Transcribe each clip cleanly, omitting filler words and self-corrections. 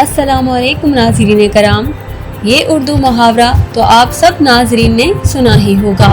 अस्सलामु अलैकुम नाज़रीन कराम। ये उर्दू मुहावरा तो आप सब नाज़रीन ने सुना ही होगा।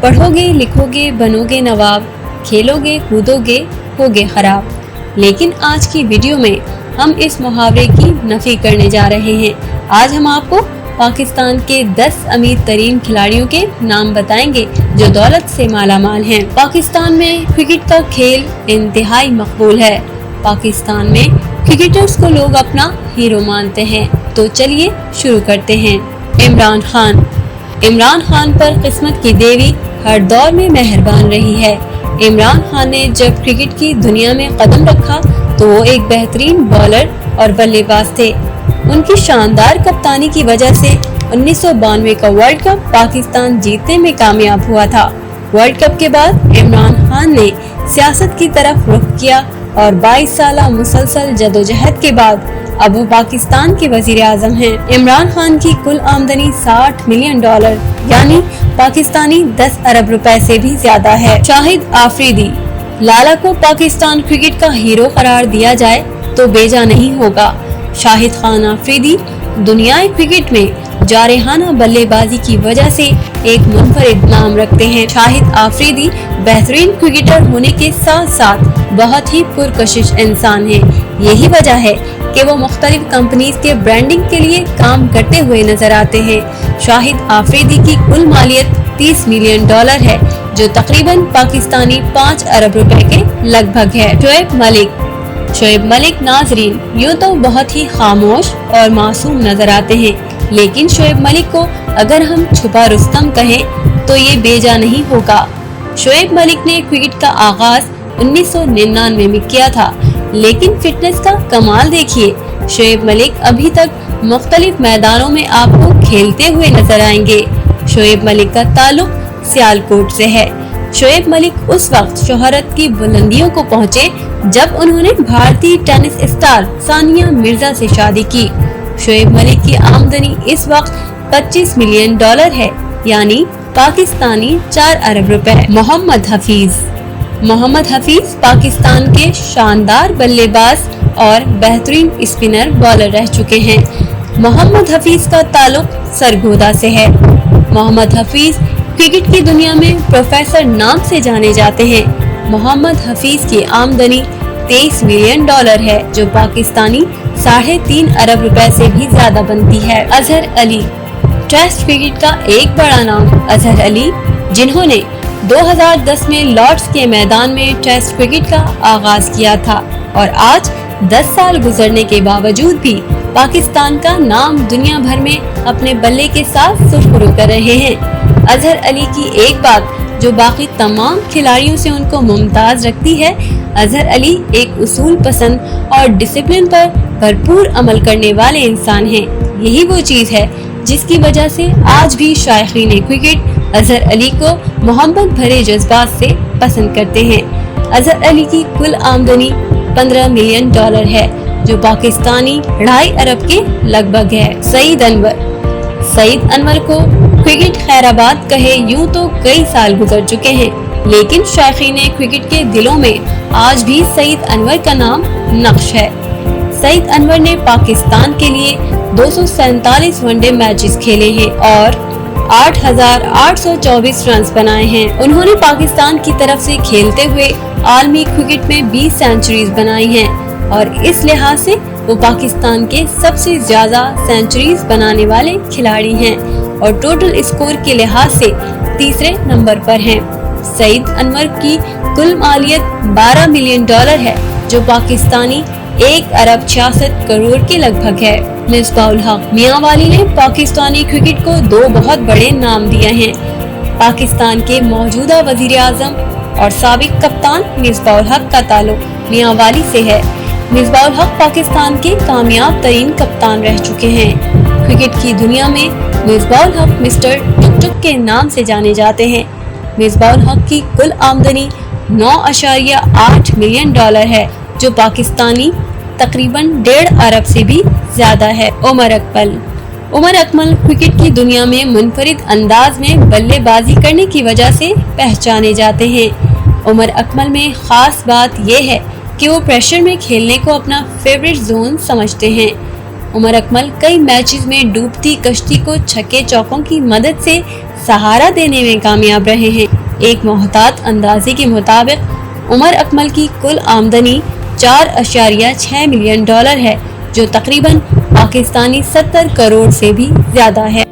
पढ़ोगे लिखोगे बनोगे नवाब, खेलोगे कूदोगे होगे खराब। लेकिन आज की वीडियो में हम इस मुहावरे की नफ़ी करने जा रहे हैं। आज हम आपको पाकिस्तान के 10 अमीर तरीन खिलाड़ियों के नाम बताएंगे जो दौलत से माला माल हैं। पाकिस्तान में क्रिकेट का खेल इंतहाई मकबूल है। पाकिस्तान में क्रिकेटर्स को लोग अपना हीरो मानते हैं। तो चलिए शुरू करते हैं। इमरान खान। इमरान खान पर किस्मत की देवी हर दौर में मेहरबान रही है। इमरान खान ने जब क्रिकेट की दुनिया में कदम रखा तो वो एक बेहतरीन बॉलर और बल्लेबाज थे। उनकी शानदार कप्तानी की वजह से 1992 का वर्ल्ड कप पाकिस्तान जीतने में कामयाब हुआ था। वर्ल्ड कप के बाद इमरान खान ने सियासत की तरफ रुख किया और 22 साल मुसलसल जदोजहद के बाद अब वो पाकिस्तान के वजीर आजम हैं। इमरान खान की कुल आमदनी $60 मिलियन यानी पाकिस्तानी 10 अरब रुपए से भी ज्यादा है। शाहिद आफरीदी। लाला को पाकिस्तान क्रिकेट का हीरो करार दिया जाए तो बेजा नहीं होगा। शाहिद खान आफरीदी दुनियाई क्रिकेट में जारहाना बल्लेबाजी की वजह से एक मुनफरिद नाम रखते हैं। शाहिद आफरीदी बेहतरीन क्रिकेटर होने के साथ साथ बहुत ही पुरकशिश इंसान हैं। यही वजह है कि वो मुख्तलिफ कंपनीज के ब्रांडिंग के लिए काम करते हुए नजर आते हैं। शाहिद आफरीदी की कुल मालियत $30 मिलियन है जो तकरीबन पाकिस्तानी 5 अरब रुपए के लगभग है। शोएब मलिक। शोएब मलिक नाजरीन यूँ तो बहुत ही खामोश और मासूम नजर आते हैं, लेकिन शोएब मलिक को अगर हम छुपा रुस्तम कहें तो ये बेजा नहीं होगा। शोएब मलिक ने क्रिकेट का आगाज 1999 में किया था, लेकिन फिटनेस का कमाल देखिए। शोएब मलिक अभी तक मुख्तलिफ मैदानों में आपको खेलते हुए नजर आएंगे। शोएब मलिक का ताल्लुक सियालकोट से है। शोएब मलिक उस वक्त शोहरत की बुलंदियों को पहुंचे जब उन्होंने भारतीय टेनिस स्टार सानिया मिर्जा से शादी की। शोएब मलिक की आमदनी इस वक्त $25 मिलियन है यानी पाकिस्तानी 4 अरब रुपए। मोहम्मद हफीज। मोहम्मद हफीज पाकिस्तान के शानदार बल्लेबाज और बेहतरीन स्पिनर बॉलर रह चुके हैं। मोहम्मद हफीज का ताल्लुक सरगोदा से है। मोहम्मद हफीज क्रिकेट की दुनिया में प्रोफेसर नाम से जाने जाते हैं। मोहम्मद हफीज की आमदनी $23 मिलियन है जो पाकिस्तानी 3.5 अरब रुपए से भी ज्यादा बनती है। अजहर अली। टेस्ट क्रिकेट का एक बड़ा नाम अजहर अली, जिन्होंने 2010 में लॉर्ड्स के मैदान में टेस्ट क्रिकेट का आगाज किया था और आज 10 साल गुजरने के बावजूद भी पाकिस्तान का नाम दुनिया भर में अपने बल्ले के साथ सुरखरू कर रहे हैं। अजहर अली की एक बात जो बाकी तमाम खिलाड़ियों से उनको मुमताज रखती है, अजहर अली एक उसूल पसंद और डिसिप्लिन पर भरपूर अमल करने वाले इंसान हैं। यही वो चीज है जिसकी वजह से आज भी शायकीन क्रिकेट अजहर अली को मोहब्बत भरे जज्बात से पसंद करते हैं। अजहर अली की कुल आमदनी $15 मिलियन है जो पाकिस्तानी 2.5 अरब के लगभग है। सईद अनवर। सईद अनवर को क्रिकेट खैराबाद कहे यूं तो कई साल गुजर चुके हैं, लेकिन शायकीन क्रिकेट के दिलों में आज भी सईद अनवर का नाम नक्श है। सईद अनवर ने पाकिस्तान के लिए 247 वनडे मैचेस खेले हैं और 8,824 रन बनाए हैं। उन्होंने पाकिस्तान की तरफ से खेलते हुए आलमी क्रिकेट में 20 सेंचुरीज बनाई हैं और इस लिहाज से वो पाकिस्तान के सबसे ज्यादा सेंचुरीज बनाने वाले खिलाड़ी हैं और टोटल स्कोर के लिहाज से तीसरे नंबर पर हैं। सईद अनवर की कुल मालियत $12 मिलियन है जो पाकिस्तानी 1 अरब 66 करोड़ के लगभग है। मिसबाउल हक। मियां वाली ने पाकिस्तानी क्रिकेट को 2 बहुत बड़े नाम दिए हैं। पाकिस्तान के मौजूदा वजीर आजम और साबिक कप्तान मिसबाउल हक का ताल्लुक मियां वाली से है। मिसबाउल हक पाकिस्तान के कामयाब तरीन कप्तान रह चुके हैं। क्रिकेट की दुनिया में मिसबाउल हक मिस्टर टुक टुक के नाम से जाने जाते हैं। मिसबाउल हक की कुल आमदनी $9.8 मिलियन है जो पाकिस्तानी तकरीबन 1.5 अरब से भी ज्यादा है। उमर अकमल। उमर अकमल क्रिकेट की दुनिया में मुनफरिद अंदाज में बल्लेबाजी करने की वजह से पहचाने जाते हैं। उमर अकमल में खास बात यह है कि वो प्रेशर में खेलने को अपना फेवरेट जोन समझते हैं। عمر اکمل کئی میچز میں ڈوبتی کشتی کو چھکے چوکوں کی مدد سے سہارا دینے میں کامیاب رہے ہیں۔ ایک محتاط اندازے کے مطابق عمر اکمل کی کل آمدنی 4.6 ملین ڈالر ہے، جو تقریباً پاکستانی 70 کروڑ سے بھی زیادہ ہے۔